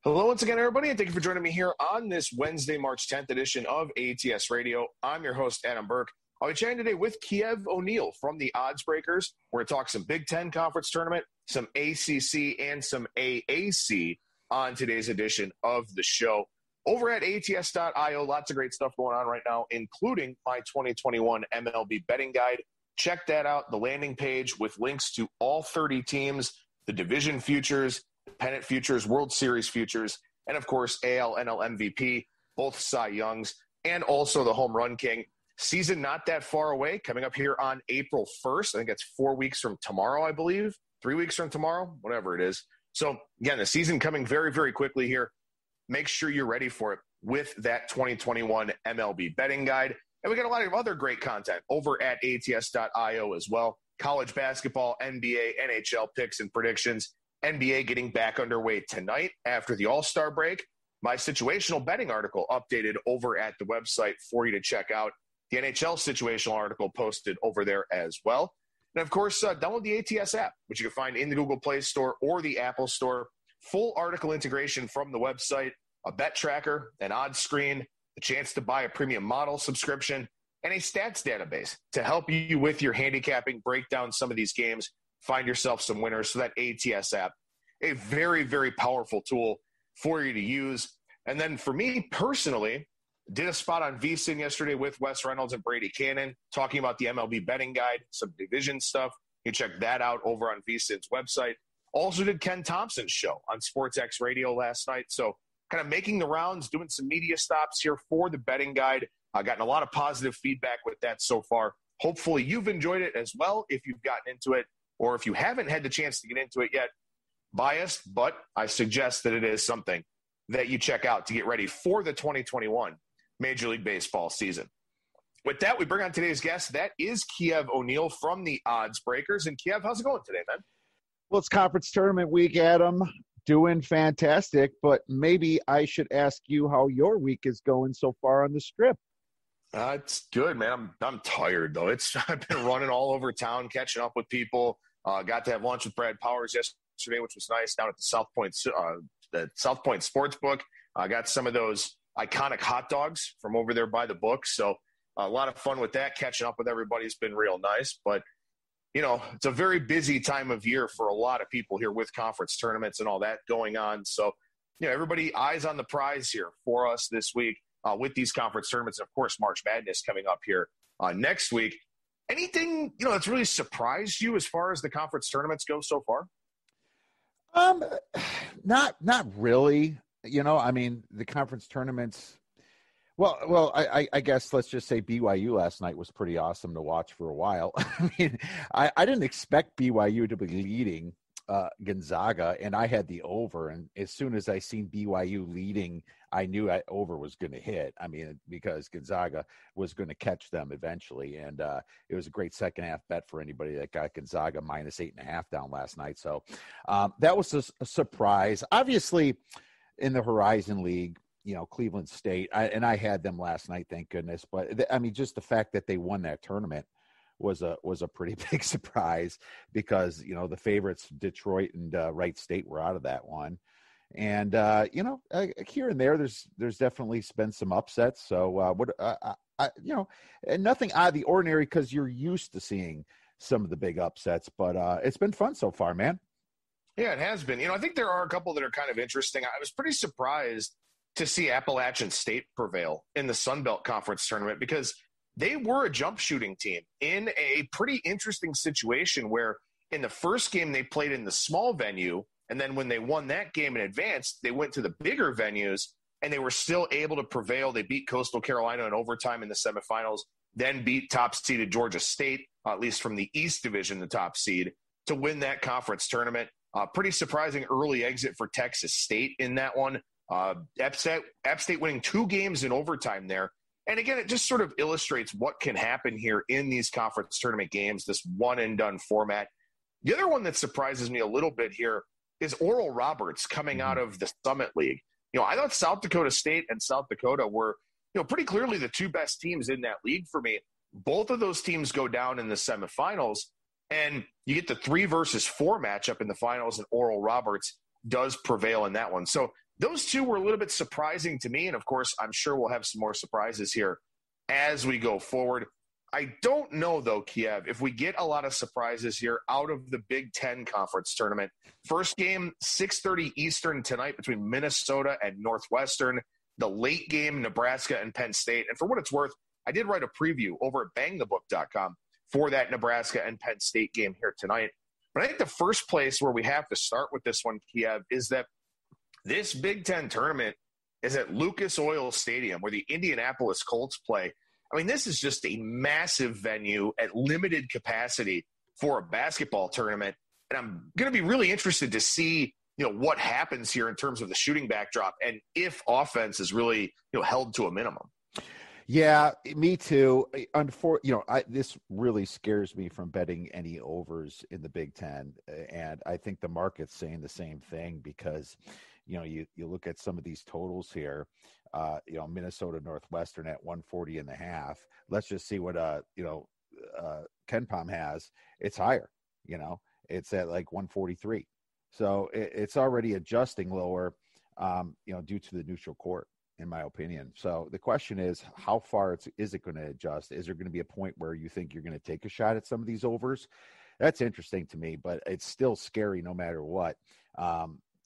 Hello once again, everybody, and thank you for joining me here on this Wednesday, March 10th edition of ATS Radio. I'm your host, Adam Burke. I'll be chatting today with Kiev O'Neil from the Oddsbreakers. We're going to talk some Big Ten Conference Tournament, some ACC, and some AAC on today's edition of the show. Over at ATS.io, lots of great stuff going on right now, including my 2021 MLB betting guide. Check that out, the landing page with links to all 30 teams, the division futures, pennant futures, World Series futures, and of course AL, NL MVP, both Cy Youngs, and also the Home Run King. Season not that far away, coming up here on April 1st. I think it's 4 weeks from tomorrow, I believe. 3 weeks from tomorrow, whatever it is. So again, the season coming very, very quickly here. Make sure you're ready for it with that 2021 MLB betting guide. And we got a lot of other great content over at ATS.io as well. College basketball, NBA, NHL picks and predictions. NBA getting back underway tonight after the All-Star break. My situational betting article updated over at the website for you to check out. The NHL situational article posted over there as well. And, of course, download the ATS app, which you can find in the Google Play Store or the Apple Store. Full article integration from the website, a bet tracker, an odds screen, the chance to buy a premium model subscription, and a stats database to help you with your handicapping, break down some of these games, find yourself some winners. So that ATS app, a very, very powerful tool for you to use. And then for me personally, did a spot on VSiN yesterday with Wes Reynolds and Brady Cannon talking about the MLB betting guide, some division stuff. You can check that out over on VSiN's website. Also did Ken Thompson's show on SportsX Radio last night. So kind of making the rounds, doing some media stops here for the betting guide. I've gotten a lot of positive feedback with that so far. Hopefully you've enjoyed it as well if you've gotten into it. Or if you haven't had the chance to get into it yet, biased, but I suggest that it is something that you check out to get ready for the 2021 Major League Baseball season. With that, we bring on today's guest. That is Kiev O'Neil from the Oddsbreakers. And Kiev, how's it going today, man? Well, it's conference tournament week, Adam. Doing fantastic, but maybe I should ask you how your week is going so far on the Strip. It's good, man. I'm tired, though. I've been running all over town, catching up with people. Got to have lunch with Brad Powers yesterday, which was nice, down at the South Point Sportsbook. Got some of those iconic hot dogs from over there by the book. So a lot of fun with that. Catching up with everybody has been real nice. But, you know, it's a very busy time of year for a lot of people here with conference tournaments and all that going on. So, you know, everybody eyes on the prize here for us this week with these conference tournaments. And, of course, March Madness coming up here next week. Anything, you know, that's really surprised you as far as the conference tournaments go so far? Not really. You know, I mean, the conference tournaments. Well, I guess let's just say BYU last night was pretty awesome to watch for a while. I mean, I didn't expect BYU to be leading Gonzaga, and I had the over. And as soon as I seen BYU leading, I knew over was going to hit. I mean, because Gonzaga was going to catch them eventually. And it was a great second half bet for anybody that got Gonzaga minus 8.5 down last night. So that was a surprise. Obviously, in the Horizon League, you know, Cleveland State, I had them last night, thank goodness. But I mean, just the fact that they won that tournament was a pretty big surprise because, you know, the favorites, Detroit and Wright State, were out of that one. And, you know, here and there, there's definitely been some upsets. So, you know, and nothing out of the ordinary because you're used to seeing some of the big upsets. But it's been fun so far, man. Yeah, it has been. You know, I think there are a couple that are kind of interesting. I was pretty surprised to see Appalachian State prevail in the Sun Belt Conference tournament because they were a jump shooting team in a pretty interesting situation where in the first game they played in the small venue, and then when they won that game in advance, they went to the bigger venues, and they were still able to prevail. They beat Coastal Carolina in overtime in the semifinals, then beat top-seeded Georgia State, at least from the East Division, the top seed, to win that conference tournament. Pretty surprising early exit for Texas State in that one. App State winning 2 games in overtime there. And again, it just sort of illustrates what can happen here in these conference tournament games, this one-and-done format. The other one that surprises me a little bit here is Oral Roberts coming out of the Summit League. You know, I thought South Dakota State and South Dakota were, you know, pretty clearly the two best teams in that league for me. Both of those teams go down in the semifinals, and you get the 3 versus 4 matchup in the finals, and Oral Roberts does prevail in that one. So those two were a little bit surprising to me. And of course, I'm sure we'll have some more surprises here as we go forward. I don't know, though, Kiev, if we get a lot of surprises here out of the Big Ten Conference Tournament. First game, 6:30 Eastern tonight between Minnesota and Northwestern. The late game, Nebraska and Penn State. And for what it's worth, I did write a preview over at bangthebook.com for that Nebraska and Penn State game here tonight. But I think the first place where we have to start with this one, Kiev, is that this Big Ten tournament is at Lucas Oil Stadium where the Indianapolis Colts play. I mean, this is just a massive venue at limited capacity for a basketball tournament. And I'm going to be really interested to see, what happens here in terms of the shooting backdrop and if offense is really, held to a minimum. Yeah, me too. This really scares me from betting any overs in the Big Ten. And I think the market's saying the same thing because, you look at some of these totals here, Minnesota Northwestern at 140.5. Let's just see what, KenPom has. It's higher, it's at like 143. So it's already adjusting lower, due to the neutral court, in my opinion. So the question is, how far is it going to adjust? Is there going to be a point where you think you're going to take a shot at some of these overs? That's interesting to me, but it's still scary no matter what.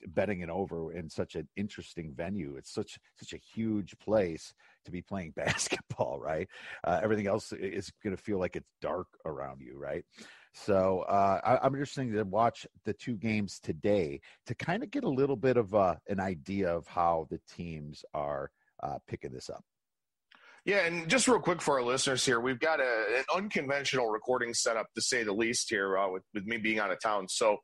Betting it over in such an interesting venue. It's such a huge place to be playing basketball, right? Everything else is going to feel like it's dark around you, right? So I'm interested to watch the two games today to kind of get a little bit of an idea of how the teams are picking this up. Yeah, and just real quick for our listeners here, we've got an unconventional recording setup, to say the least, here with me being out of town. So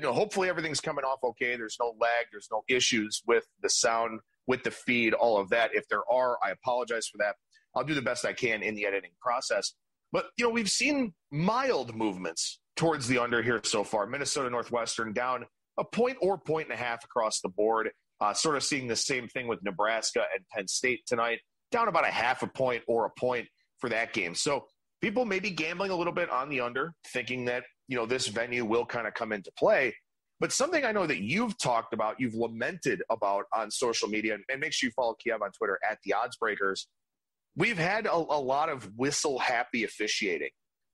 hopefully everything's coming off okay. There's no lag. There's no issues with the sound, with the feed, all of that. If there are, I apologize for that. I'll do the best I can in the editing process. But, we've seen mild movements towards the under here so far. Minnesota Northwestern down a point or point and a half across the board. Sort of seeing the same thing with Nebraska and Penn State tonight. Down about a half a point or a point for that game. So people may be gambling a little bit on the under, thinking that, this venue will kind of come into play. But something I know that you've talked about, you've lamented about on social media, and make sure you follow Kiev on Twitter at the Oddsbreakers. We've had a lot of whistle-happy officiating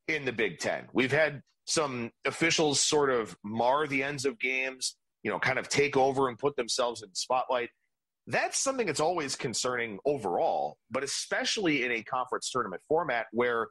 in the Big Ten. We've had some officials sort of mar the ends of games, kind of take over and put themselves in the spotlight. That's something that's always concerning overall, but especially in a conference tournament format where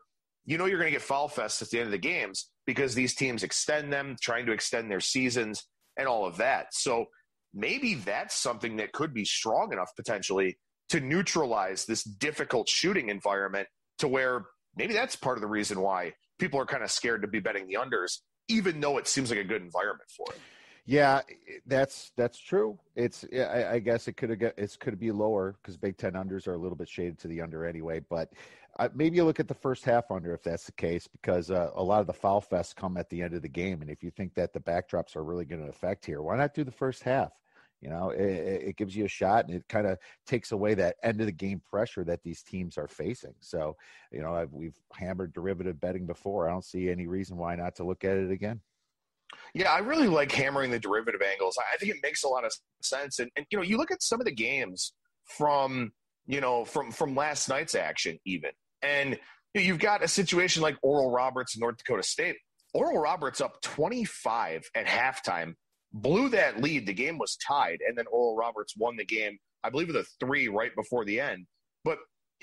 you're going to get foul fests at the end of the games because these teams extend them, trying to extend their seasons and all of that. So maybe that's something that could be strong enough potentially to neutralize this difficult shooting environment to where maybe that's part of the reason why people are kind of scared to be betting the unders, even though it seems like a good environment for it. Yeah, that's true. I guess it could be lower because Big Ten unders are a little bit shaded to the under anyway. But maybe you look at the first half under if that's the case, because a lot of the foul fests come at the end of the game. And if you think that the backdrops are really going to affect here, why not do the first half? It gives you a shot, and it kind of takes away that end of the game pressure that these teams are facing. So, we've hammered derivative betting before. I don't see any reason why not to look at it again. Yeah, I really like hammering the derivative angles. I think it makes a lot of sense. And you look at some of the games from last night's action even. And you've got a situation like Oral Roberts and North Dakota State. Oral Roberts up 25 at halftime, blew that lead. The game was tied, and then Oral Roberts won the game, I believe, with a 3 right before the end. But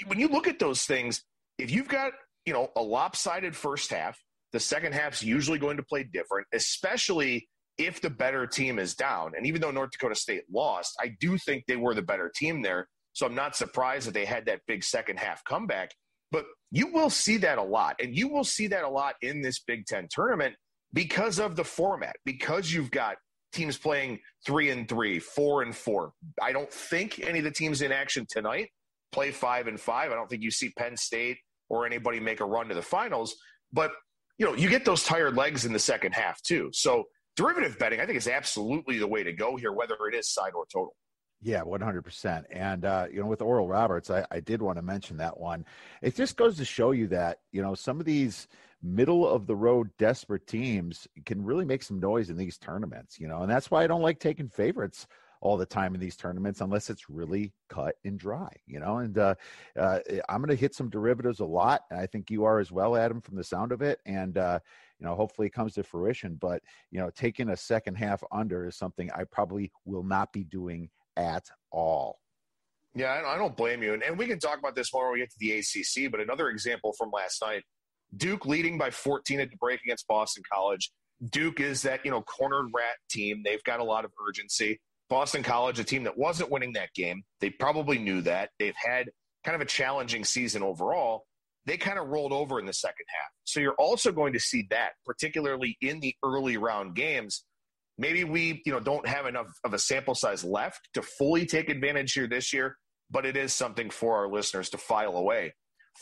when you look at those things, if you've got, a lopsided first half, the second half's usually going to play different, especially if the better team is down. And even though North Dakota State lost, I do think they were the better team there. So I'm not surprised that they had that big second half comeback. But you will see that a lot. And you will see that a lot in this Big Ten tournament because of the format, because you've got teams playing 3-3, 4-4. I don't think any of the teams in action tonight play 5-5. I don't think you see Penn State or anybody make a run to the finals. But you get those tired legs in the second half too. So derivative betting, I think, is absolutely the way to go here, whether it is side or total. Yeah, 100%. And, with Oral Roberts, I did want to mention that one. It just goes to show you that, some of these middle-of-the-road desperate teams can really make some noise in these tournaments, and that's why I don't like taking favorites all the time in these tournaments unless it's really cut and dry, and I'm going to hit some derivatives a lot. And I think you are as well, Adam, from the sound of it. And, hopefully it comes to fruition, but, taking a second half under is something I probably will not be doing at all. Yeah, I don't blame you. And we can talk about this more when we get to the ACC, but another example from last night, Duke leading by 14 at the break against Boston College. Duke is that, cornered rat team. They've got a lot of urgency. Boston College, a team that wasn't winning that game. They probably knew that. They've had kind of a challenging season overall. They kind of rolled over in the second half. So you're also going to see that, particularly in the early round games. Maybe we, don't have enough of a sample size left to fully take advantage here this year, but it is something for our listeners to file away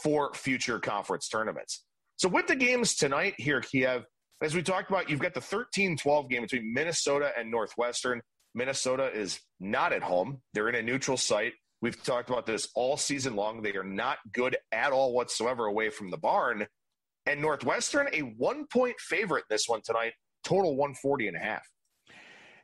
for future conference tournaments. So with the games tonight here, Kiev, as we talked about, you've got the 13-12 game between Minnesota and Northwestern. Minnesota is not at home. They're in a neutral site. We've talked about this all season long. They are not good at all whatsoever away from the barn. And Northwestern, a 1-point favorite in this one tonight, total 140.5.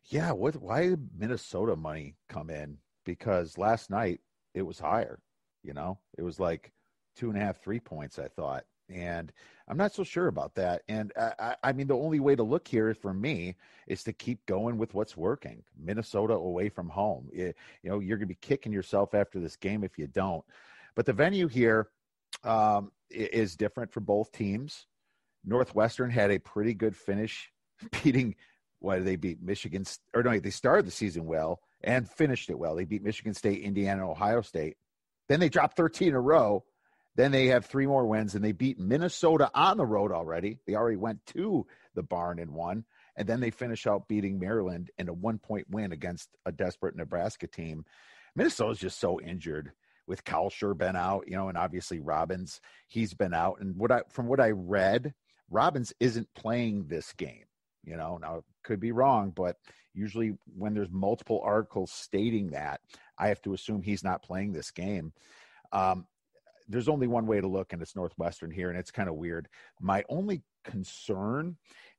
Yeah, why did Minnesota money come in? Because last night it was higher, It was like 2.5, 3 points, I thought. And I'm not so sure about that. And I mean, the only way to look here for me is to keep going with what's working. Minnesota away from home. You're going to be kicking yourself after this game if you don't. But the venue here is different for both teams. Northwestern had a pretty good finish, beating. Why did they beat Michigan? Or no, they started the season well and finished it well. They beat Michigan State, Indiana, Ohio State. Then they dropped 13 in a row. Then they have 3 more wins, and they beat Minnesota on the road already. They already went to the barn and won. And then they finish out beating Maryland in a 1-point win against a desperate Nebraska team. Minnesota's just so injured with Kalsher been out, and obviously Robbins, he's been out. And from what I read, Robbins isn't playing this game. Now it could be wrong, but usually when there's multiple articles stating that, I have to assume he's not playing this game. There's only one way to look, and it's Northwestern here, and it's kind of weird. My only concern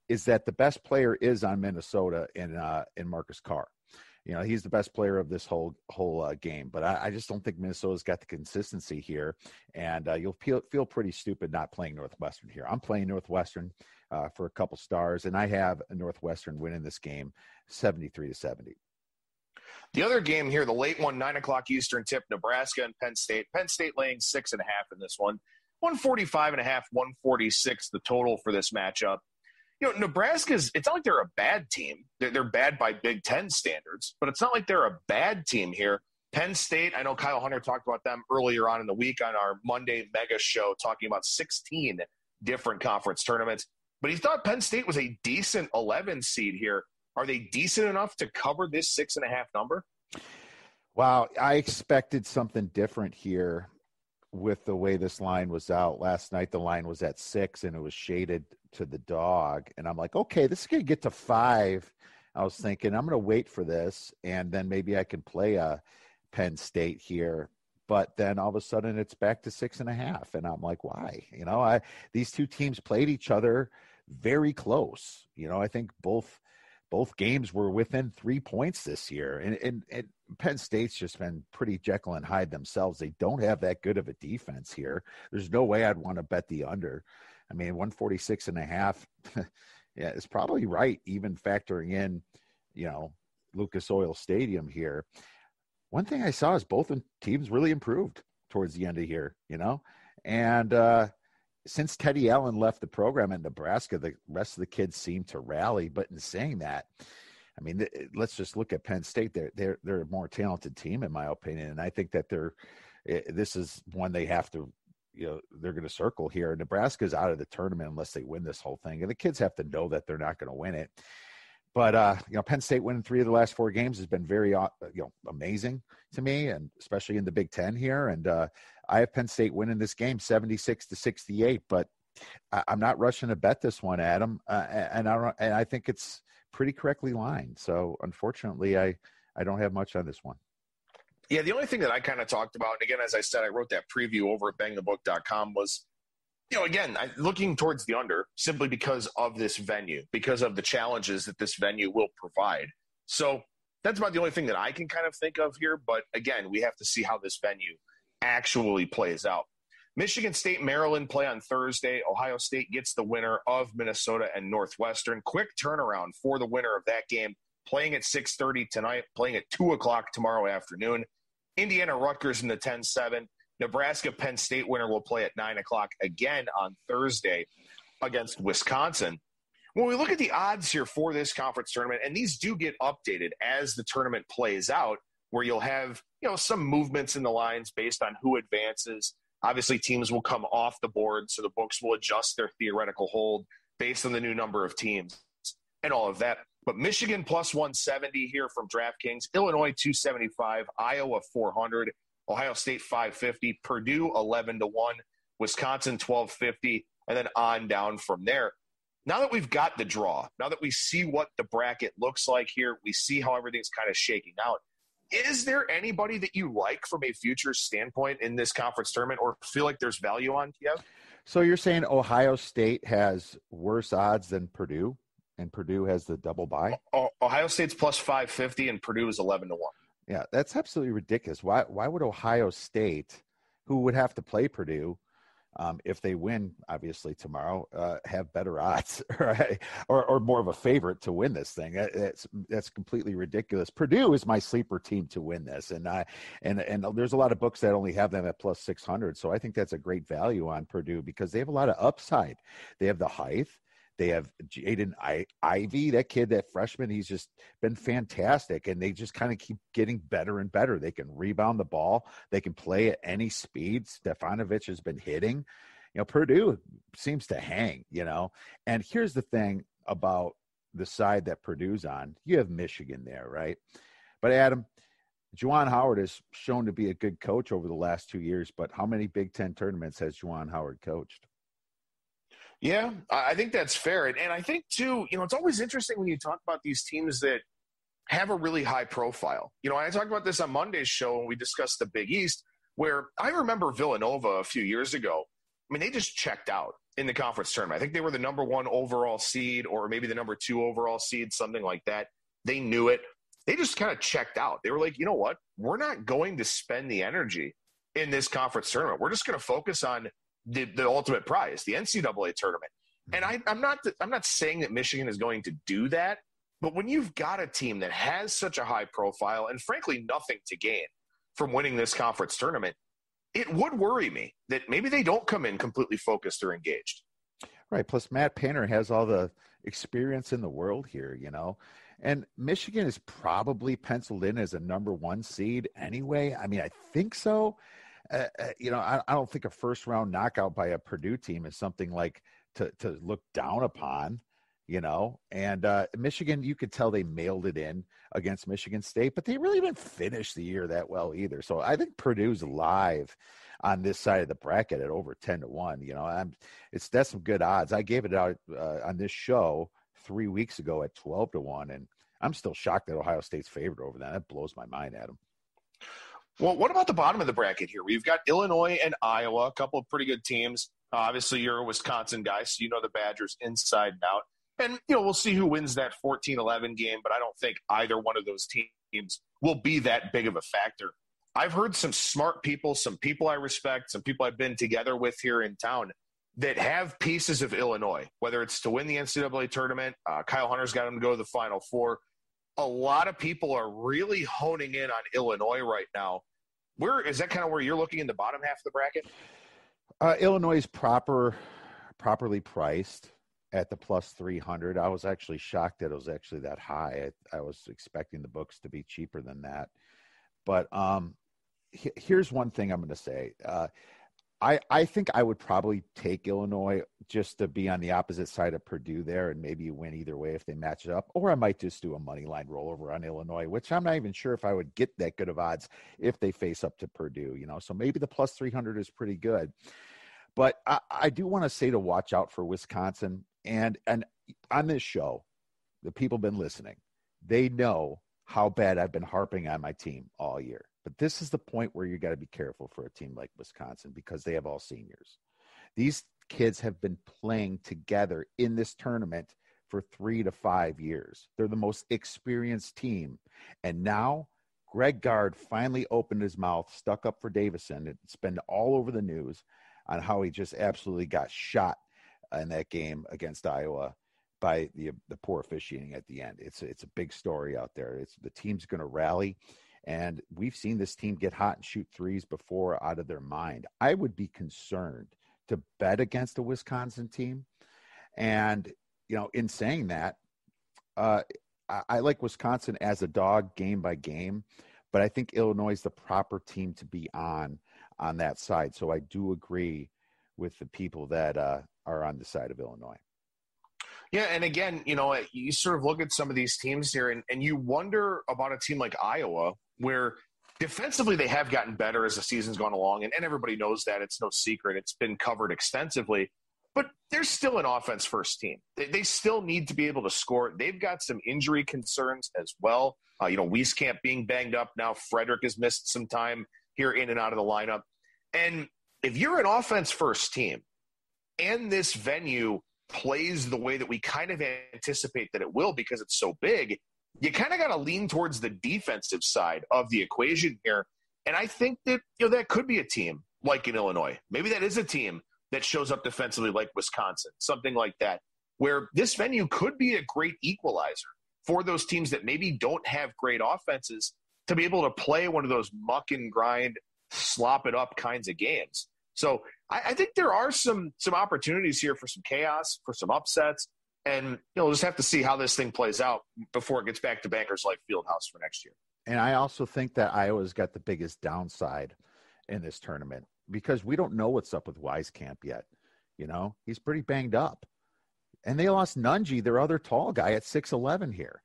is that the best player is on Minnesota in Marcus Carr. He's the best player of this whole game, but I just don't think Minnesota's got the consistency here, and you'll feel pretty stupid not playing Northwestern here. I'm playing Northwestern for a couple stars, and I have a Northwestern winning this game 73-70. The other game here, the late one, 9 o'clock Eastern tip, Nebraska and Penn State. Penn State laying 6.5 in this one. 145.5, 146 the total for this matchup. Nebraska's, it's not like they're a bad team. They're bad by Big Ten standards, but it's not like they're a bad team here. Penn State, I know Kyle Hunter talked about them earlier on in the week on our Monday mega show, talking about 16 different conference tournaments. But he thought Penn State was a decent 11 seed here. Are they decent enough to cover this 6.5 number? Wow, I expected something different here with the way this line was out. Last night the line was at 6 and it was shaded to the dog. And I'm like, okay, this is going to get to 5. I was thinking I'm going to wait for this, and then maybe I can play a Penn State here. But then all of a sudden it's back to 6.5. And I'm like, why? These two teams played each other very close. I think both games were within 3 points this year. And Penn State's just been pretty Jekyll and Hyde themselves. They don't have that good of a defense here. There's no way I'd want to bet the under. I mean, 146.5, yeah, it's probably right, even factoring in, Lucas Oil Stadium here. One thing I saw is both teams really improved towards the end of here, and since Teddy Allen left the program at Nebraska, the rest of the kids seem to rally. But in saying that, I mean, let's just look at Penn State. They're a more talented team, in my opinion, and I think that this is one they have to, they're going to circle here. Nebraska's out of the tournament unless they win this whole thing, and the kids have to know that they're not going to win it. But Penn State winning 3 of the last 4 games has been very amazing to me, and especially in the Big Ten here. And I have Penn State winning this game 76-68, but I'm not rushing to bet this one, Adam. And I think it's pretty correctly lined. So unfortunately, I don't have much on this one. Yeah, the only thing that I kind of talked about, and again, as I said, I wrote that preview over at bangthebook.com, was, again, looking towards the under simply because of this venue, because of the challenges that this venue will provide. So That's about the only thing that I can kind of think of here. But again, we have to see how this venue actually plays out. Michigan State, Maryland play on Thursday. Ohio State gets the winner of Minnesota and Northwestern. Quick turnaround for the winner of that game, playing at 6:30 tonight, playing at 2 o'clock tomorrow afternoon. Indiana, Rutgers in the 10-7. Nebraska, Penn State winner will play at 9 o'clock again on Thursday against Wisconsin. When we look at the odds here for this conference tournament, and these do get updated as the tournament plays out, where you'll have, some movements in the lines based on who advances. Obviously, teams will come off the board, so the books will adjust their theoretical hold based on the new number of teams and all of that. But Michigan plus 170 here from DraftKings, Illinois 275, Iowa 400, Ohio State 550, Purdue 11-1, Wisconsin 1250, and then on down from there. Now that we've got the draw, now that we see what the bracket looks like here, we see how everything's kind of shaking out. Is there anybody that you like from a future standpoint in this conference tournament or feel like there's value on, Kiev? So you're saying Ohio State has worse odds than Purdue, and Purdue has the double bye? Ohio State's plus 550 and Purdue is 11-1. Yeah, that's absolutely ridiculous. Why would Ohio State, who would have to play Purdue, if they win, obviously, tomorrow, have better odds or more of a favorite to win this thing? That's completely ridiculous. Purdue is my sleeper team to win this. And there's a lot of books that only have them at plus 600. So I think that's a great value on Purdue because they have a lot of upside. They have the height. They have Jaden Ivey, that kid, that freshman. He's just been fantastic, and they just kind of keep getting better and better. They can rebound the ball. They can play at any speed. Stefanovic has been hitting. Purdue seems to hang, And here's the thing about the side that Purdue's on. You have Michigan there, right? But, Adam, Juwan Howard has shown to be a good coach over the last 2 years, but how many Big Ten tournaments has Juwan Howard coached? Yeah, I think that's fair. And I think, too, it's always interesting when you talk about these teams that have a really high profile. I talked about this on Monday's show when we discussed the Big East, where I remember Villanova a few years ago. I mean, they just checked out in the conference tournament. I think they were the number 1 overall seed or maybe the number 2 overall seed, something like that. They knew it. They just kind of checked out. They were like, you know what? We're not going to spend the energy in this conference tournament. We're just going to focus on the ultimate prize, the NCAA tournament. And I'm not saying that Michigan is going to do that, but when you've got a team that has such a high profile and frankly nothing to gain from winning this conference tournament, it would worry me that maybe they don't come in completely focused or engaged. Right. Plus Matt Painter has all the experience in the world here, and Michigan is probably penciled in as a number 1 seed anyway. I mean, I think so. I don't think a first-round knockout by a Purdue team is something like to look down upon, And Michigan, you could tell they mailed it in against Michigan State, but they really didn't finish the year that well either. So I think Purdue's live on this side of the bracket at over 10-1. That's some good odds. I gave it out on this show 3 weeks ago at 12-1, and I'm still shocked that Ohio State's favored over that. That blows my mind, Adam. Well, what about the bottom of the bracket here? We've got Illinois and Iowa, a couple of pretty good teams. Obviously, you're a Wisconsin guy, so you know the Badgers inside and out. And, we'll see who wins that 14-11 game, but I don't think either one of those teams will be that big of a factor. I've heard some smart people, some people I respect, some people I've been together with here in town that have pieces of Illinois, whether it's to win the NCAA tournament. Kyle Hunter's got them to go to the Final Four. A lot of people are really honing in on Illinois right now. Where is that kind of where you're looking in the bottom half of the bracket? Illinois is properly priced at the plus 300. I was actually shocked that it was actually that high. I was expecting the books to be cheaper than that. But here's one thing I'm going to say. I think I would probably take Illinois just to be on the opposite side of Purdue there and maybe win either way if they match it up. Or I might just do a money line rollover on Illinois, which I'm not even sure if I would get that good of odds if they face up to Purdue, So maybe the plus 300 is pretty good. But I do want to say to watch out for Wisconsin. And on this show, the people been listening. They know how bad I've been harping on my team all year. But this is the point where you got to be careful for a team like Wisconsin because they have all seniors. These kids have been playing together in this tournament for 3 to 5 years. They're the most experienced team. And now Greg Gard finally opened his mouth, stuck up for Davison. It's been all over the news on how he just absolutely got shot in that game against Iowa by the poor officiating at the end. It's a big story out there. The team's going to rally, and we've seen this team get hot and shoot threes before out of their mind. I would be concerned to bet against a Wisconsin team. And, in saying that, I like Wisconsin as a dog game by game, but I think Illinois is the proper team to be on that side. So I do agree with the people that are on the side of Illinois. Yeah, and again, you sort of look at some of these teams here, and you wonder about a team like Iowa, where defensively they have gotten better as the season's gone along, and everybody knows that. It's no secret. It's been covered extensively. But they're still an offense-first team. They still need to be able to score. They've got some injury concerns as well. Wieskamp being banged up now. Frederick has missed some time here in and out of the lineup. And if you're an offense-first team and this venue plays the way that we kind of anticipate that it will because it's so big, you kind of got to lean towards the defensive side of the equation here. And I think that, that could be a team like in Illinois. Maybe that is a team that shows up defensively like Wisconsin, something like that, where this venue could be a great equalizer for those teams that maybe don't have great offenses to be able to play one of those muck and grind, slop it up kinds of games. So I think there are some opportunities here for some chaos, for some upsets, and we'll just have to see how this thing plays out before it gets back to Bankers Life Fieldhouse for next year. And I also think that Iowa's got the biggest downside in this tournament because we don't know what's up with Wieskamp yet. He's pretty banged up. And they lost Nunji, their other tall guy, at 6'11" here.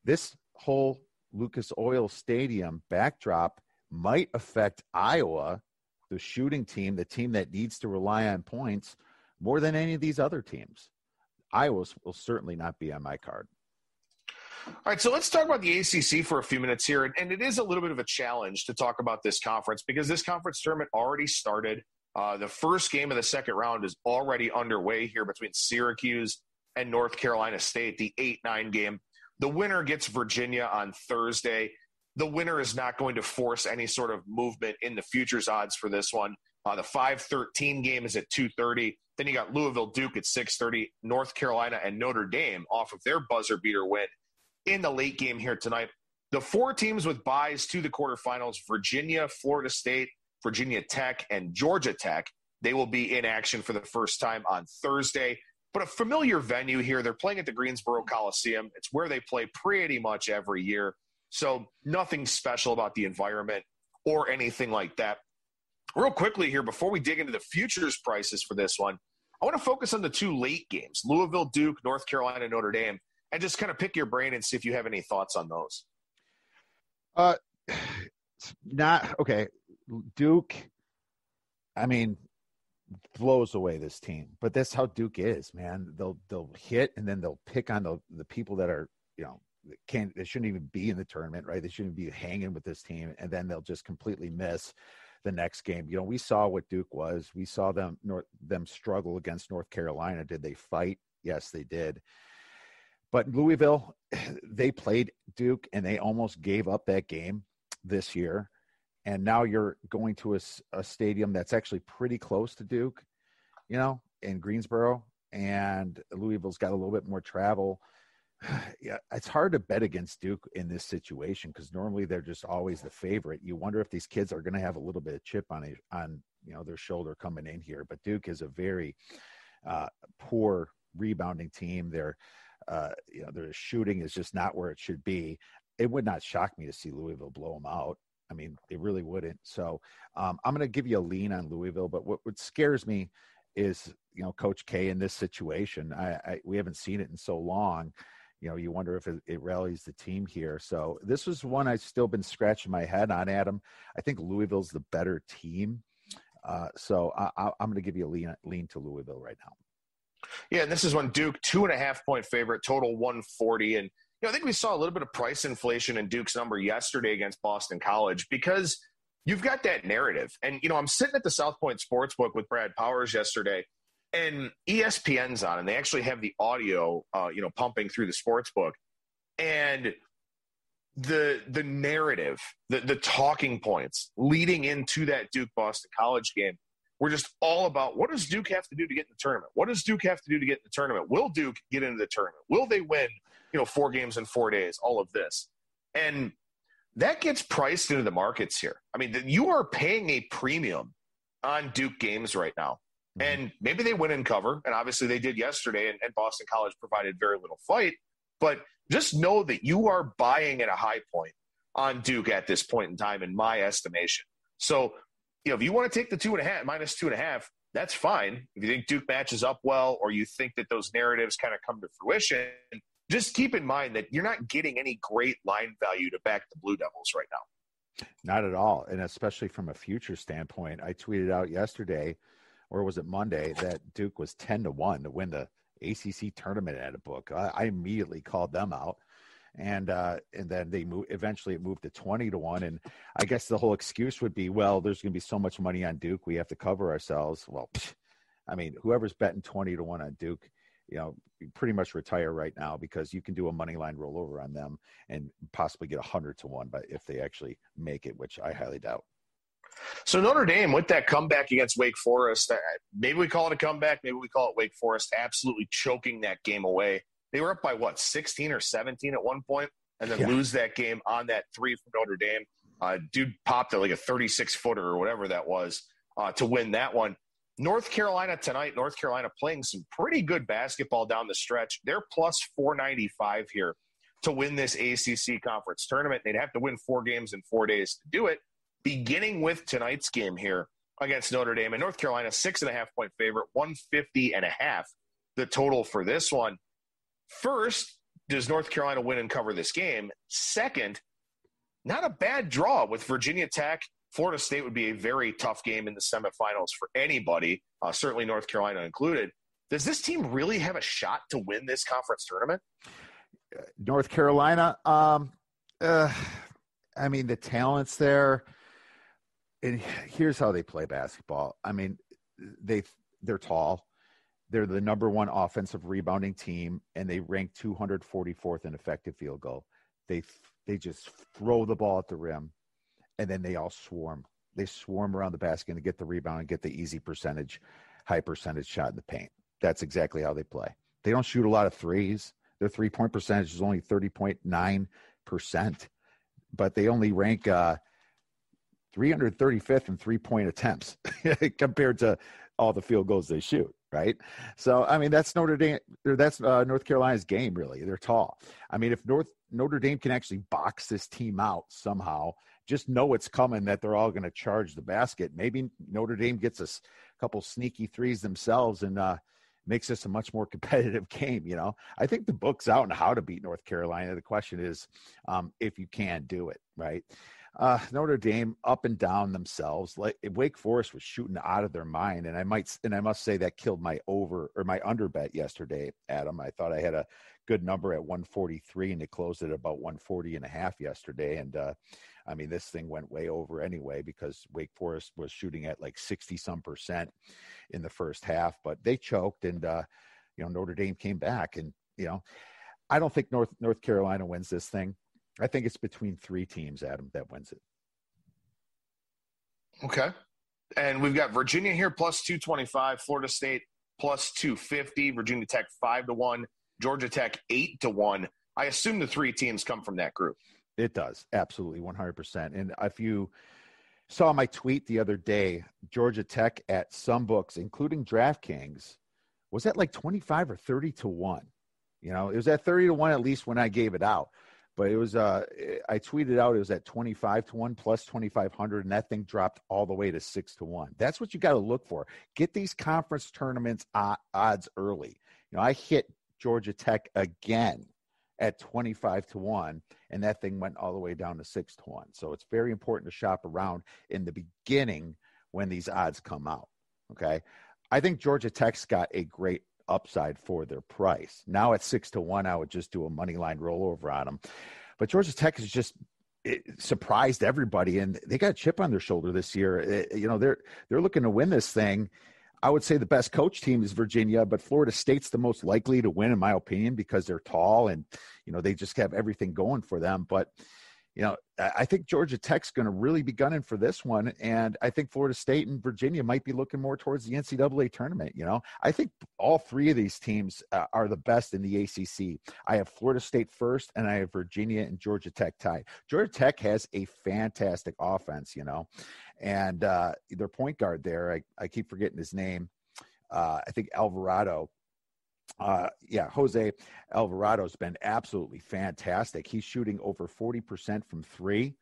This whole Lucas Oil Stadium backdrop might affect Iowa, the shooting team, the team that needs to rely on points, more than any of these other teams. Iowa will certainly not be on my card. All right, so let's talk about the ACC for a few minutes here. And it is a little bit of a challenge to talk about this conference because this conference tournament already started. The first game of the second round is already underway here between Syracuse and North Carolina State, the 8-9 game. The winner gets Virginia on Thursday. The winner is not going to force any sort of movement in the futures odds for this one. The 5-13 game is at 2:30. Then you got Louisville-Duke at 6:30, North Carolina and Notre Dame off of their buzzer beater win in the late game here tonight. The four teams with byes to the quarterfinals, Virginia, Florida State, Virginia Tech, and Georgia Tech, they will be in action for the first time on Thursday. But a familiar venue here. They're playing at the Greensboro Coliseum. It's where they play pretty much every year. So nothing special about the environment or anything like that. Real quickly here, before we dig into the futures prices for this one, I want to focus on the two late games, Louisville, Duke, North Carolina, Notre Dame, and just kind of pick your brain and see if you have any thoughts on those. Okay. Duke, blows away this team, but that's how Duke is, man. They'll hit and then they'll pick on the people that are, they shouldn't even be in the tournament, right? They shouldn't be hanging with this team, and then they'll just completely miss the next game. We saw what Duke was. We saw them struggle against North Carolina. Did they fight? Yes, they did. But Louisville, they played Duke, and they almost gave up that game this year. And now you're going to a stadium that's actually pretty close to Duke, in Greensboro, and Louisville's got a little bit more travel. Yeah, it's hard to bet against Duke in this situation because normally they're just always the favorite. You wonder if these kids are going to have a little bit of chip on their shoulder coming in here. But Duke is a very poor rebounding team. Their shooting is just not where it should be. It would not shock me to see Louisville blow them out. It really wouldn't. So I'm going to give you a lean on Louisville. But what scares me is, Coach K in this situation. We haven't seen it in so long. You wonder if it rallies the team here. So this was one I've still been scratching my head on, Adam. I think Louisville's the better team. So I'm going to give you a lean to Louisville right now. Yeah, and this is when Duke, 2.5-point favorite, total 140. And, I think we saw a little bit of price inflation in Duke's number yesterday against Boston College because you've got that narrative. And, I'm sitting at the South Point Sportsbook with Brad Powers yesterday, and ESPN's on, and they actually have the audio, pumping through the sports book. And the narrative, the talking points leading into that Duke-Boston College game were just all about, what does Duke have to do to get in the tournament? What does Duke have to do to get in the tournament? Will Duke get into the tournament? Will they win, 4 games in 4 days? All of this. And that gets priced into the markets here. I mean, you are paying a premium on Duke games right now. And maybe they win and cover, and obviously they did yesterday, and Boston College provided very little fight. But just know that you are buying at a high point on Duke at this point in time, in my estimation. So, if you want to take the -2.5, that's fine. If you think Duke matches up well, or you think that those narratives kind of come to fruition, just keep in mind that you're not getting any great line value to back the Blue Devils right now. Not at all. And especially from a future standpoint, I tweeted out yesterday, or was it Monday, that Duke was 10-1 to win the ACC tournament at a book. I immediately called them out, and then they eventually it moved to 20-1. And I guess the whole excuse would be, well, there's going to be so much money on Duke, we have to cover ourselves. Well, I mean, whoever's betting 20-1 on Duke, you pretty much retire right now, because you can do a money line rollover on them and possibly get 100-1, but if they actually make it, which I highly doubt. So Notre Dame, with that comeback against Wake Forest, maybe we call it a comeback, maybe we call it Wake Forest absolutely choking that game away. They were up by, 16 or 17 at one point, and then lose that game on that 3 from Notre Dame. Dude popped at like a 36-footer or whatever that was to win that one. North Carolina tonight, North Carolina playing some pretty good basketball down the stretch. They're plus 495 here to win this ACC conference tournament. They'd have to win 4 games in 4 days to do it, beginning with tonight's game here against Notre Dame. And North Carolina, 6.5-point favorite, 150.5 the total for this one. First, does North Carolina win and cover this game? Second, not a bad draw with Virginia Tech. Florida State would be a very tough game in the semifinals for anybody, certainly North Carolina included. Does this team really have a shot to win this conference tournament? North Carolina, I mean, the talent's there. And here's how they play basketball. I mean, they're tall. They're the number 1 offensive rebounding team, and they rank 244th in effective field goal. They just throw the ball at the rim, and then they all swarm. They swarm around the basket and get the rebound and get the high percentage shot in the paint. That's exactly how they play. They don't shoot a lot of threes. Their 3-point percentage is only 30.9%, but they only rank 335th in 3-point attempts compared to all the field goals they shoot, right? So, I mean, that's Notre Dame. That's North Carolina's game, really. They're tall. I mean, if Notre Dame can actually box this team out somehow, just know it's coming, that they're all going to charge the basket. Maybe Notre Dame gets a couple sneaky threes themselves and makes this a much more competitive game. I think the book's out on how to beat North Carolina. The question is if you can do it, right? Notre Dame up and down themselves. Like Wake Forest was shooting out of their mind, and I must say that killed my under bet yesterday, Adam. I thought I had a good number at 143, and it closed at about 140.5 yesterday. And I mean, this thing went way over anyway, because Wake Forest was shooting at like 60-some% in the first half, but they choked, and Notre Dame came back, and I don't think North Carolina wins this thing. I think it's between 3 teams, Adam, that wins it. Okay. And we've got Virginia here plus 225, Florida State plus 250, Virginia Tech 5-1, Georgia Tech 8-1. I assume the 3 teams come from that group. It does. Absolutely. 100%. And if you saw my tweet the other day, Georgia Tech at some books, including DraftKings, was at like 25 or 30-1. It was at 30-1 at least when I gave it out. But it was, I tweeted out, it was at 25-1 plus 2,500, and that thing dropped all the way to 6-1. That's what you got to look for. Get these conference tournaments odds early. I hit Georgia Tech again at 25-1, and that thing went all the way down to 6-1. So it's very important to shop around in the beginning when these odds come out. Okay. I think Georgia Tech's got a great upside for their price. Now at 6-1, I would just do a money line rollover on them. But Georgia Tech has just surprised everybody, and they got a chip on their shoulder this year. They're looking to win this thing. I would say the best coach team is Virginia, but Florida State's the most likely to win, in my opinion, because they're tall and, they just have everything going for them. But, I think Georgia Tech's going to really be gunning for this one. And I think Florida State and Virginia might be looking more towards the NCAA tournament. I think all three of these teams are the best in the ACC. I have Florida State first, and I have Virginia and Georgia Tech tied. Georgia Tech has a fantastic offense, and their point guard there, I keep forgetting his name. I think Alvarado. Jose Alvarado's been absolutely fantastic. He's shooting over 40% from three.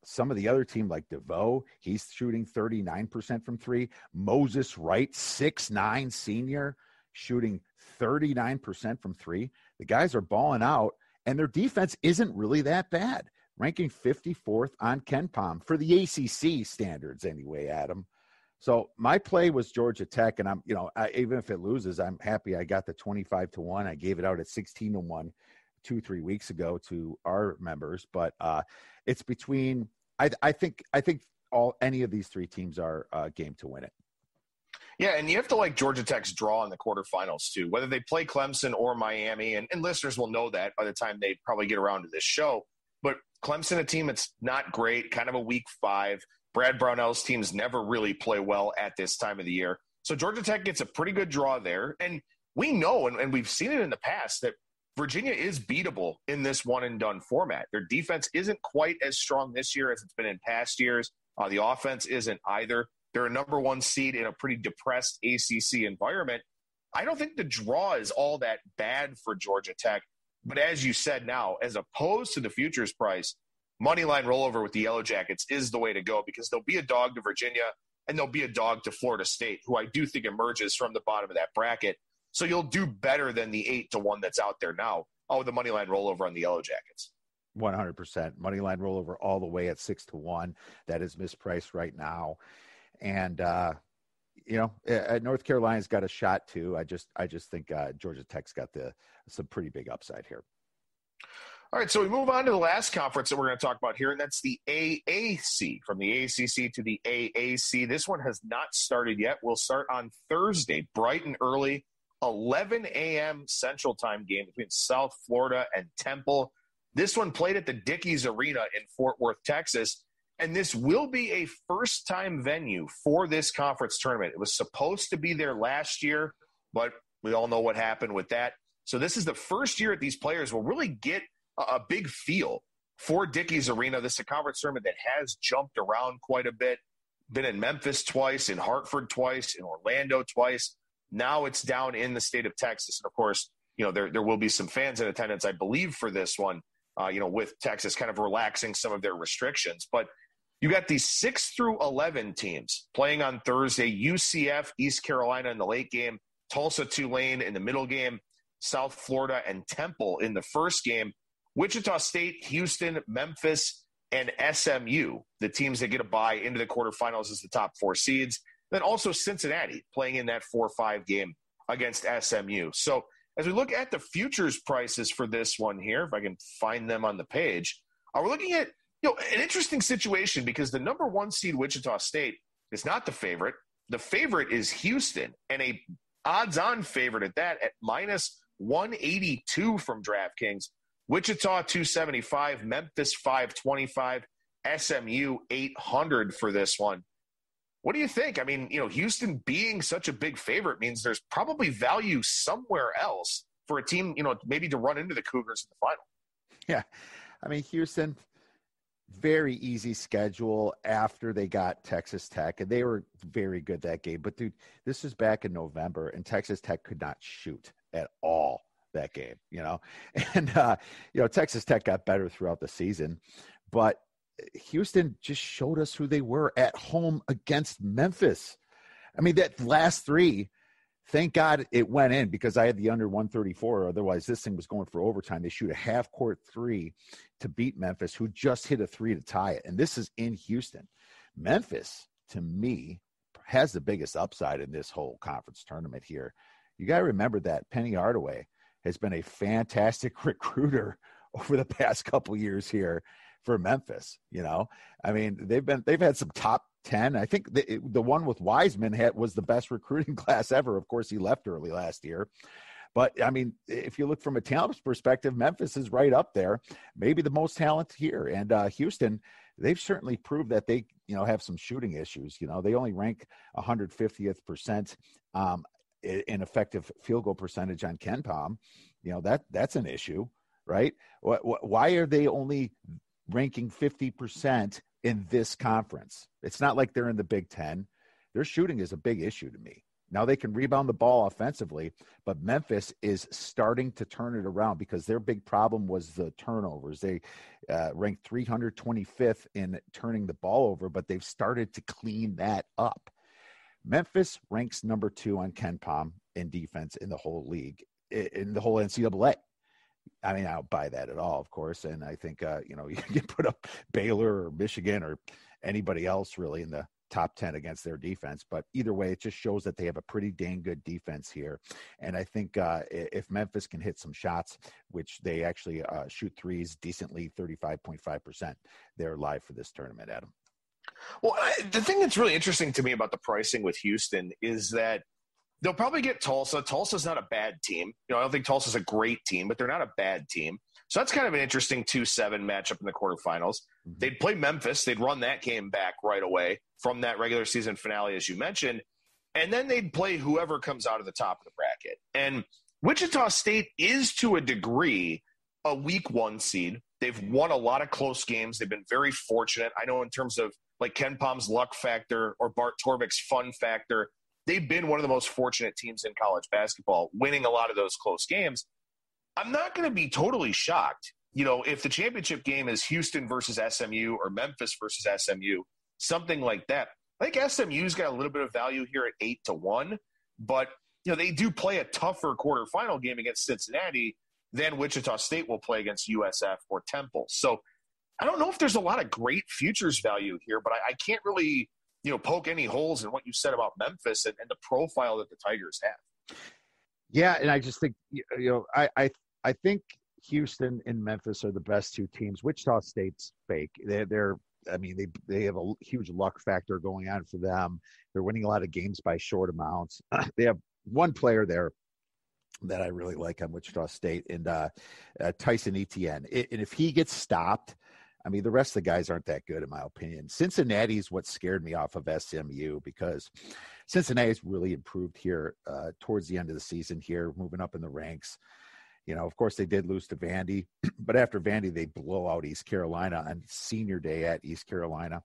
Some of the other team like DeVoe, he's shooting 39% from three. Moses Wright, 6'9" senior, shooting 39% from three. The guys are balling out, and their defense isn't really that bad, ranking 54th on KenPom for the ACC standards anyway, Adam. So my play was Georgia Tech, and I'm, even if it loses, I'm happy I got the 25-1. I gave it out at 16-1 2-3 weeks ago to our members, but it's between. I think any of these three teams are game to win it. Yeah, and you have to like Georgia Tech's draw in the quarterfinals too, whether they play Clemson or Miami, and listeners will know that by the time they probably get around to this show. But Clemson, a team that's not great, kind of a weak 5. Brad Brownell's teams never really play well at this time of the year. So Georgia Tech gets a pretty good draw there. And we know, and we've seen it in the past, that Virginia is beatable in this one-and-done format. Their defense isn't quite as strong this year as it's been in past years. The offense isn't either. They're a number 1 seed in a pretty depressed ACC environment. I don't think the draw is all that bad for Georgia Tech. But as you said now, as opposed to the futures price, money line rollover with the Yellow Jackets is the way to go, because there'll be a dog to Virginia and there'll be a dog to Florida State, who I do think emerges from the bottom of that bracket. So you'll do better than the 8-1 that's out there now. The money line rollover on the Yellow Jackets. 100% money line rollover all the way at 6-1. That is mispriced right now. And, North Carolina's got a shot too. I just think Georgia Tech's got some pretty big upside here. All right, so we move on to the last conference that we're going to talk about here, and that's the AAC, from the ACC to the AAC. This one has not started yet. We'll start on Thursday, bright and early, 11 a.m. Central Time game between South Florida and Temple. This one played at the Dickies Arena in Fort Worth, Texas, and this will be a first-time venue for this conference tournament. It was supposed to be there last year, but we all know what happened with that. So this is the first year that these players will really get a big feel for Dickies Arena. This is a conference tournament that has jumped around quite a bit, been in Memphis twice, in Hartford twice, in Orlando twice. Now it's down in the state of Texas. And, of course, there will be some fans in attendance, I believe, for this one, with Texas kind of relaxing some of their restrictions. But you got these 6 through 11 teams playing on Thursday. UCF, East Carolina in the late game, Tulsa, Tulane in the middle game, South Florida and Temple in the first game. Wichita State, Houston, Memphis, and SMU, the teams that get a bye into the quarterfinals as the top 4 seeds. Then also Cincinnati playing in that 4-5 game against SMU. So as we look at the futures prices for this one here, if I can find them on the page, we're looking at an interesting situation, because the number 1 seed Wichita State is not the favorite. The favorite is Houston, and a odds-on favorite at that at minus 182 from DraftKings. Wichita 275, Memphis 525, SMU 800 for this one. What do you think? I mean, Houston being such a big favorite means there's probably value somewhere else for a team, maybe to run into the Cougars in the final. Yeah. I mean, Houston, very easy schedule after they got Texas Tech, and they were very good that game. But, dude, this is back in November, and Texas Tech could not shoot at all that game, and Texas Tech got better throughout the season, but Houston just showed us who they were at home against Memphis. I mean, that last 3, thank God it went in, because I had the under 134. Otherwise this thing was going for overtime. They shoot a half court 3 to beat Memphis, who just hit a 3 to tie it. And this is in Houston. Memphis, to me, has the biggest upside in this whole conference tournament here. You got to remember that Penny Hardaway has been a fantastic recruiter over the past couple years here. for Memphis. I mean, they've had some top 10. I think the one with Wiseman was the best recruiting class ever. Of course, he left early last year. But, I mean, if you look from a talent perspective, Memphis is right up there, maybe the most talent here. And Houston, they've certainly proved that they, have some shooting issues. They only rank 150th percent in effective field goal percentage on KenPom. That's an issue, right? Why are they only ranking 50% in this conference? It's not like they're in the Big Ten. Their shooting is a big issue to me. Now they can rebound the ball offensively, but Memphis is starting to turn it around because their big problem was the turnovers. They ranked 325th in turning the ball over, but they've started to clean that up. Memphis ranks number 2 on KenPom in defense in the whole league, in the whole NCAA. I mean, I don't buy that at all, of course. And I think, you can put up Baylor or Michigan or anybody else really in the top 10 against their defense. But either way, it just shows that they have a pretty dang good defense here. And I think if Memphis can hit some shots, which they actually shoot threes decently, 35.5%, they're live for this tournament, Adam. Well, the thing that's really interesting to me about the pricing with Houston is that they'll probably get Tulsa. Tulsa's not a bad team. I don't think Tulsa's a great team, but they're not a bad team. So that's kind of an interesting 2-7 matchup in the quarterfinals. Mm-hmm. They'd play Memphis. They'd run that game back right away from that regular season finale, as you mentioned. And then they'd play whoever comes out of the top of the bracket. And Wichita State is, to a degree, a week 1 seed. They've won a lot of close games. They've been very fortunate. I know in terms of like KenPom's luck factor or Bart Torvik's fun factor, they've been one of the most fortunate teams in college basketball, winning a lot of those close games. I'm not going to be totally shocked, if the championship game is Houston versus SMU or Memphis versus SMU, something like that. I think SMU's got a little bit of value here at 8-1, but they do play a tougher quarterfinal game against Cincinnati than Wichita State will play against USF or Temple. So I don't know if there's a lot of great futures value here, but I can't really, poke any holes in what you said about Memphis and the profile that the Tigers have. Yeah, and I just think, I think Houston and Memphis are the best 2 teams. Wichita State's fake. They have a huge luck factor going on for them. They're winning a lot of games by short amounts. They have one player there that I really like on Wichita State, and Tyson Etienne. And if he gets stopped, the rest of the guys aren't that good, in my opinion. Cincinnati is what scared me off of SMU because Cincinnati's really improved here towards the end of the season here, moving up in the ranks. Of course, they did lose to Vandy, but after Vandy, they blow out East Carolina on senior day at East Carolina.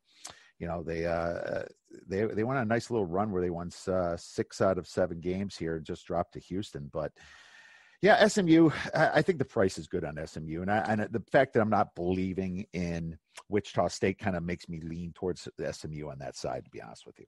They went on a nice little run where they won 6 out of 7 games here and just dropped to Houston. But yeah, SMU, I think the price is good on SMU. And the fact that I'm not believing in Wichita State kind of makes me lean towards the SMU on that side, to be honest with you.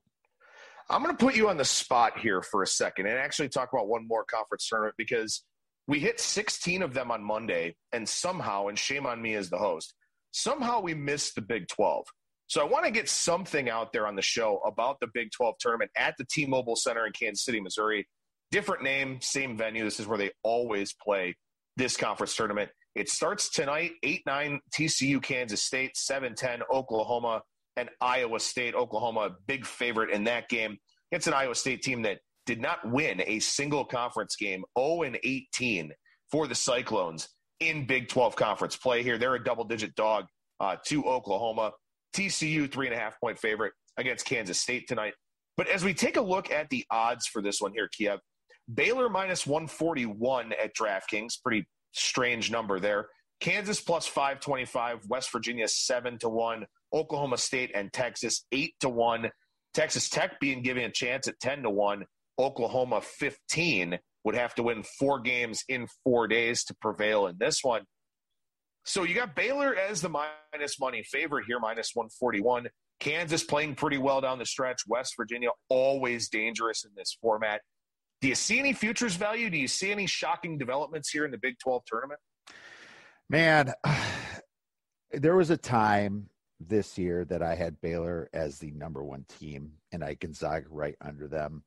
I'm going to put you on the spot here for a second and actually talk about one more conference tournament because we hit 16 of them on Monday, and somehow, and shame on me as the host, somehow we missed the Big 12. So I want to get something out there on the show about the Big 12 tournament at the T-Mobile Center in Kansas City, Missouri. Different name, same venue. This is where they always play this conference tournament. It starts tonight, 8-9 TCU, Kansas State, 7-10 Oklahoma, and Iowa State. Oklahoma, a big favorite in that game. It's an Iowa State team that did not win a single conference game, 0-18 for the Cyclones in Big 12 conference play here. They're a double-digit dog to Oklahoma. TCU, 3.5-point favorite against Kansas State tonight. But as we take a look at the odds for this one here, Kiev, Baylor minus 141 at DraftKings, pretty strange number there. Kansas plus 525, West Virginia 7-1, Oklahoma State and Texas 8-1, Texas Tech being given a chance at 10-1, Oklahoma 15 would have to win 4 games in 4 days to prevail in this one. So you got Baylor as the minus money favorite here, minus 141. Kansas playing pretty well down the stretch. West Virginia always dangerous in this format. Do you see any futures value? Do you see any shocking developments here in the Big 12 tournament? Man, there was a time this year that I had Baylor as the number 1 team and I Gonzaga right under them.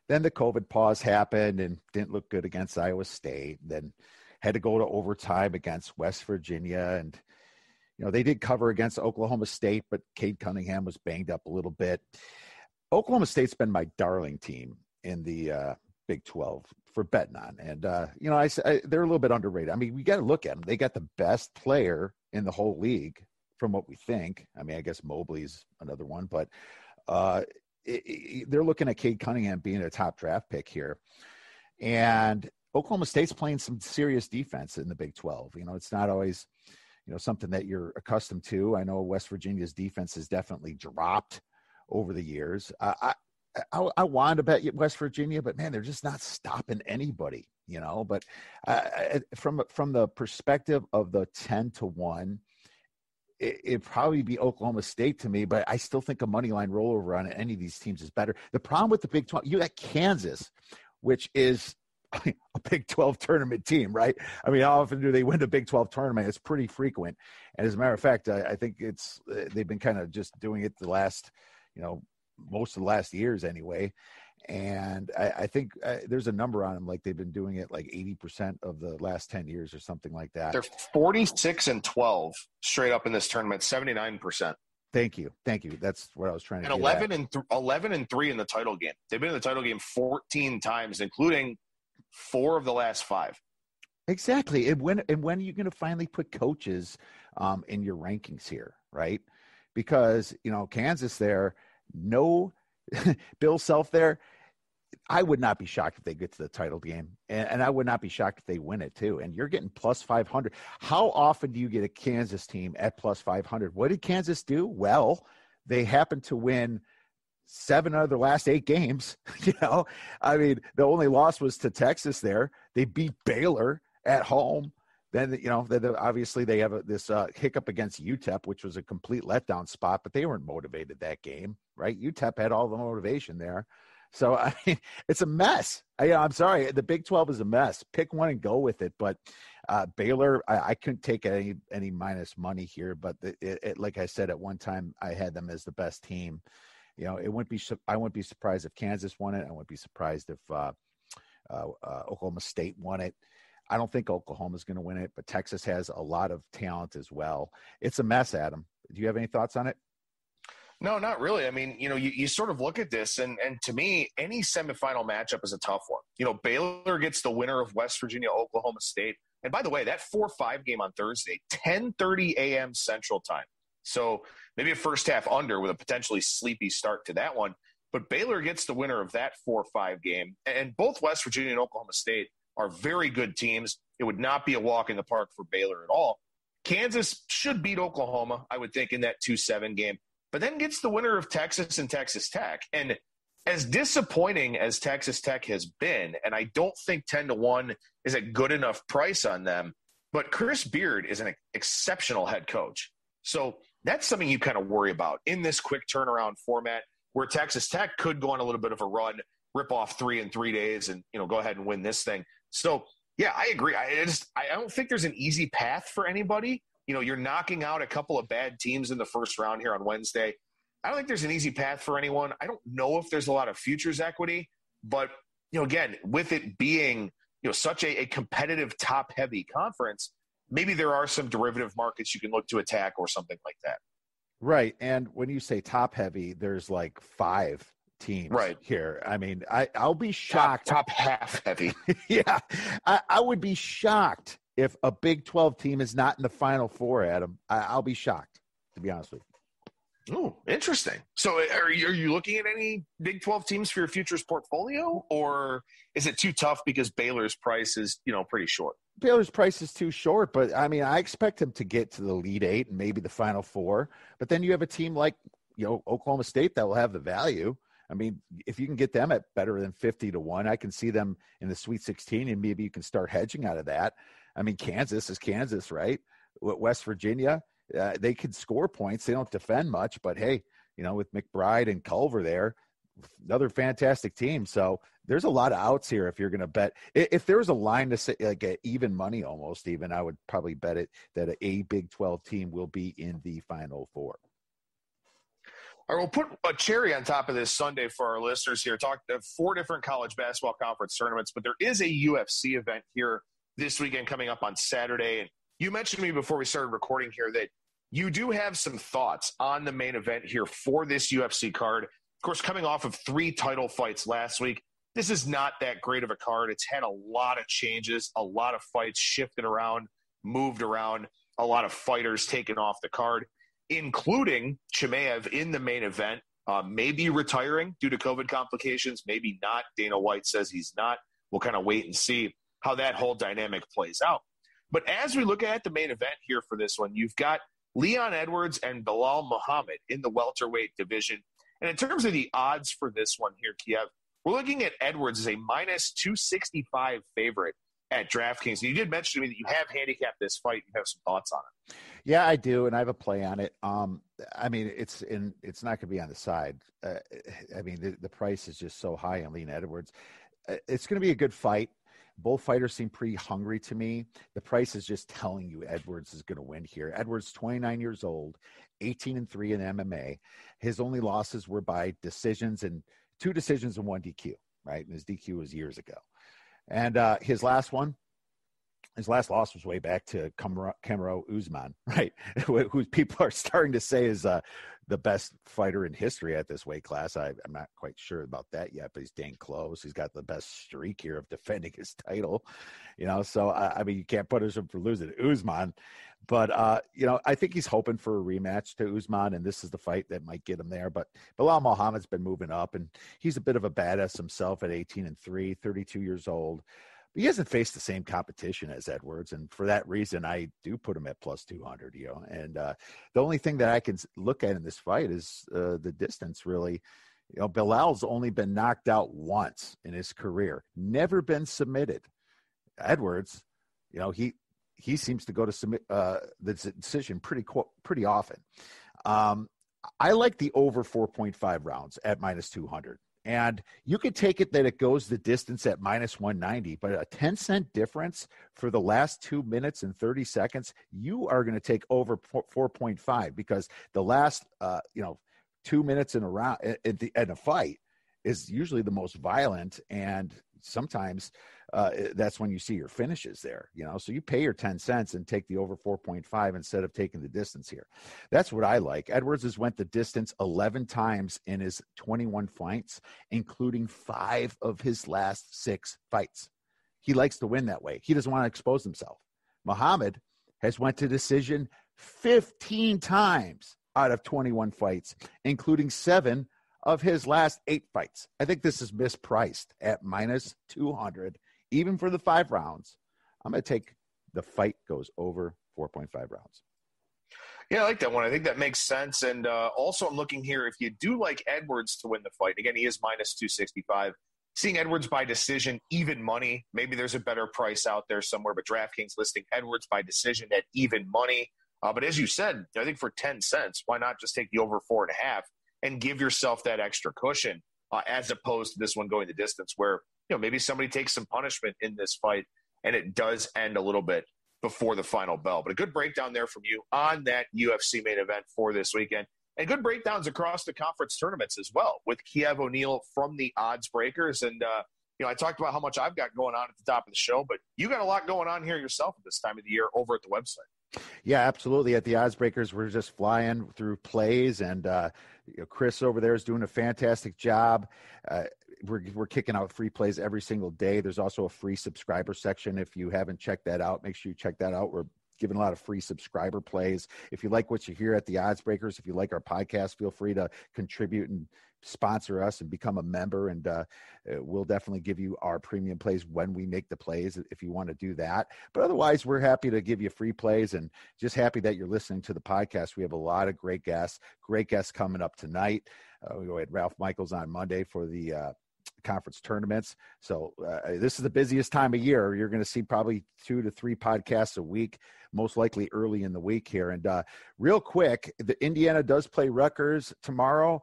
Then the COVID pause happened and didn't look good against Iowa State. Then had to go to overtime against West Virginia. And, they did cover against Oklahoma State, but Cade Cunningham was banged up a little bit. Oklahoma State's been my darling team in the Big 12 for betting on. And, they're a little bit underrated. I mean, we got to look at them. They got the best player in the whole league from what we think. I mean, I guess Mobley's another one, but they're looking at Cade Cunningham being a top draft pick here. And Oklahoma State's playing some serious defense in the Big 12. It's not always, something that you're accustomed to. I know West Virginia's defense has definitely dropped over the years. I wanted to bet West Virginia, but man, they're just not stopping anybody, but from the perspective of the 10-1, it'd probably be Oklahoma State to me, but I still think a money line rollover on any of these teams is better. The problem with the Big 12, you got Kansas, which is a Big 12 tournament team, right? I mean, how often do they win a Big 12 tournament? It's pretty frequent. And as a matter of fact, I think they've been kind of just doing it the last, most of the last years anyway. And I think there's a number on them, like they've been doing it like 80% of the last 10 years or something like that. They're 46-12 straight up in this tournament, 79%. Thank you. That's what I was trying to get at. 11-3 in the title game. They've been in the title game 14 times, including 4 of the last 5. Exactly. And when are you going to finally put coaches in your rankings here, right? Because, Kansas there, no Bill Self there, I would not be shocked if they get to the title game. And I would not be shocked if they win it too. And you're getting plus 500. How often do you get a Kansas team at plus 500? What did Kansas do? Well, they happened to win 7 out of their last 8 games. I mean, the only loss was to Texas there. They beat Baylor at home. Then, obviously they have this hiccup against UTEP, which was a complete letdown spot, but they weren't motivated that game, right? UTEP had all the motivation there. So, I mean, it's a mess. I'm sorry. The Big 12 is a mess. Pick one and go with it. But Baylor, I couldn't take any minus money here. But like I said, at one time, I had them as the best team. I wouldn't be surprised if Kansas won it. I wouldn't be surprised if Oklahoma State won it. I don't think Oklahoma's going to win it, but Texas has a lot of talent as well. It's a mess, Adam. Do you have any thoughts on it? No, not really. I mean, you sort of look at this, and to me, any semifinal matchup is a tough one. Baylor gets the winner of West Virginia, Oklahoma State. And by the way, that 4-5 game on Thursday, 10:30 a.m. Central Time. So maybe a first half under with a potentially sleepy start to that one. But Baylor gets the winner of that 4-5 game. And both West Virginia and Oklahoma State are very good teams. It would not be a walk in the park for Baylor at all. Kansas should beat Oklahoma, I would think, in that 2-7 game, but then gets the winner of Texas and Texas Tech. And as disappointing as Texas Tech has been, and I don't think 10-1 is a good enough price on them, but Chris Beard is an exceptional head coach. So that's something you kind of worry about in this quick turnaround format where Texas Tech could go on a little bit of a run, rip off 3 in 3 days and, go ahead and win this thing. So, yeah, I agree. I don't think there's an easy path for anybody. You're knocking out a couple of bad teams in the first round here on Wednesday. I don't think there's an easy path for anyone. I don't know if there's a lot of futures equity, but, again, with it being, such a competitive top-heavy conference, maybe there are some derivative markets you can look to attack or something like that. Right. And when you say top-heavy, there's like 5 teams here. I mean, I'll be shocked. Top half heavy. Yeah. I would be shocked if a Big 12 team is not in the Final Four, Adam. I'll be shocked, to be honest with you. Oh, interesting. So are you looking at any Big 12 teams for your futures portfolio, or is it too tough because Baylor's price is, pretty short? Baylor's price is too short, but I mean, I expect him to get to the Elite 8 and maybe the Final Four. But then you have a team like, Oklahoma State that will have the value. I mean, if you can get them at better than 50-1, I can see them in the Sweet 16, and maybe you can start hedging out of that. I mean, Kansas is Kansas, right? West Virginia, they can score points. They don't defend much, but hey, with McBride and Culver there, another fantastic team. So there's a lot of outs here if you're going to bet. If there was a line to say like even money almost even, I would probably bet it that a Big 12 team will be in the Final Four. All right, we'll put a cherry on top of this Sunday for our listeners here. Talk 4 different college basketball conference tournaments, but there is a UFC event here this weekend coming up on Saturday. And you mentioned to me before we started recording here that you do have some thoughts on the main event here for this UFC card. Of course, coming off of 3 title fights last week, this is not that great of a card. It's had a lot of changes, a lot of fights shifted around, moved around, a lot of fighters taken off the card, including Chimaev in the main event, maybe retiring due to COVID complications, maybe not. Dana White says he's not. We'll kind of wait and see how that whole dynamic plays out. But as we look at the main event here for this one, you've got Leon Edwards and Belal Muhammad in the welterweight division. And in terms of the odds for this one here, Kiev, we're looking at Edwards as a minus 265 favorite at DraftKings. You did mention to me that you have handicapped this fight. You have some thoughts on it. Yeah, I do, and I have a play on it. I mean, it's not going to be on the side. I mean, the price is just so high on Leon Edwards. It's going to be a good fight. Both fighters seem pretty hungry to me. The price is just telling you Edwards is going to win here. Edwards, 29 years old, 18-3 in MMA. His only losses were by decisions, and 2 decisions and 1 DQ, right? And his DQ was years ago. And his last loss was way back to Kamaru Usman, right? Who people are starting to say is the best fighter in history at this weight class. I'm not quite sure about that yet, but he's dang close. He's got the best streak here of defending his title, So, I mean, you can't punish him for losing to Usman. But, I think he's hoping for a rematch to Usman, and this is the fight that might get him there. But Belal Muhammad's been moving up, and he's a bit of a badass himself at 18-3, 32 years old. He hasn't faced the same competition as Edwards, and for that reason, I do put him at plus 200. And the only thing that I can look at in this fight is the distance. Really, Belal's only been knocked out once in his career, never been submitted. Edwards, he seems to go to submit the decision pretty often. I like the over 4.5 rounds at minus 200. And you could take it that it goes the distance at minus 190, but a 10-cent difference for the last 2 minutes and 30 seconds, you are going to take over 4.5 because the last, 2 minutes in a round in a fight is usually the most violent, and sometimes that's when you see your finishes there, so you pay your 10 cents and take the over 4.5 instead of taking the distance here. That's what I like. Edwards has went the distance 11 times in his 21 fights, including 5 of his last 6 fights. He likes to win that way. He doesn't want to expose himself. Muhammad has went to decision 15 times out of 21 fights, including 7 of his last 8 fights. I think this is mispriced at minus 200, even for the 5 rounds. I'm going to take the fight goes over 4.5 rounds. Yeah, I like that one. I think that makes sense. And also I'm looking here, if you do like Edwards to win the fight, again, he is minus 265. Seeing Edwards by decision, even money, maybe there's a better price out there somewhere, but DraftKings listing Edwards by decision at even money. But as you said, I think for 10 cents, why not just take the over 4.5 and give yourself that extra cushion as opposed to this one going the distance where, maybe somebody takes some punishment in this fight and it does end a little bit before the final bell. But a good breakdown there from you on that UFC main event for this weekend. And good breakdowns across the conference tournaments as well with Kiev O'Neil from the Oddsbreakers. And, I talked about how much I've got going on at the top of the show, but you got a lot going on here yourself at this time of the year over at the website. Yeah, absolutely. At the Oddsbreakers, we're just flying through plays, and Chris over there is doing a fantastic job. We're kicking out free plays every single day. There's also a free subscriber section. If you haven't checked that out, make sure you check that out. We're giving a lot of free subscriber plays. If you like what you hear at the Oddsbreakers, if you like our podcast, feel free to contribute and sponsor us and become a member, and we'll definitely give you our premium plays when we make the plays if you want to do that. But otherwise, we're happy to give you free plays, and just happy that you're listening to the podcast. We have a lot of great guests coming up tonight. We had Ralph Michaels on Monday for the conference tournaments. So this is the busiest time of year. You're going to see probably 2 to 3 podcasts a week, most likely early in the week here. And real quick, the Indiana does play Rutgers tomorrow.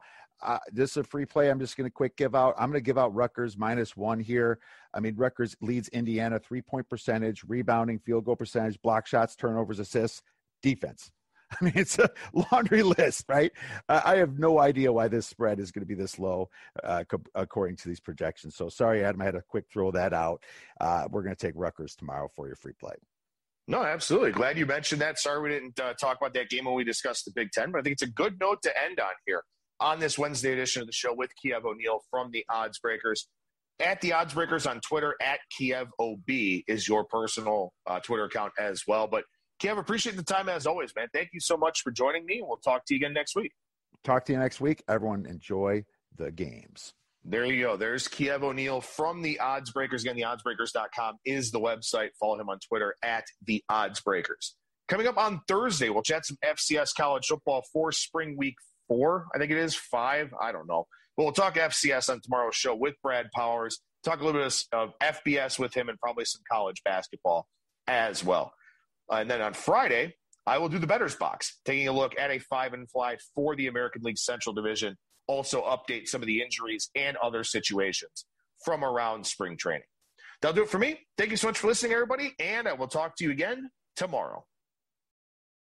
This is a free play. I'm just going to quick give out. I'm going to give out Rutgers -1 here. I mean, Rutgers leads Indiana 3-point percentage, rebounding, field goal percentage, block shots, turnovers, assists, defense. I mean, it's a laundry list, right? I have no idea why this spread is going to be this low according to these projections. So sorry, Adam, I had to quick throw that out. We're going to take Rutgers tomorrow for your free play. No, absolutely. Glad you mentioned that. Sorry we didn't talk about that game when we discussed the Big Ten, but I think it's a good note to end on here on this Wednesday edition of the show with Kiev O'Neil from the Oddsbreakers. At the Oddsbreakers on Twitter, at Kiev OB is your personal Twitter account as well. But Kiev, appreciate the time as always, man. Thank you so much for joining me. We'll talk to you again next week. Talk to you next week. Everyone enjoy the games. There you go. There's Kiev O'Neil from the Oddsbreakers. Again, the oddsbreakers.com is the website. Follow him on Twitter at the Oddsbreakers. Coming up on Thursday, we'll chat some FCS college football for spring week 4. I think it is 5. I don't know. But we'll talk FCS on tomorrow's show with Brad Powers. Talk a little bit of FBS with him and probably some college basketball as well. And then on Friday, I will do the Bettors Box, taking a look at a 5-and-fly for the American League Central Division. Also update some of the injuries and other situations from around spring training. That'll do it for me. Thank you so much for listening, everybody, and I will talk to you again tomorrow.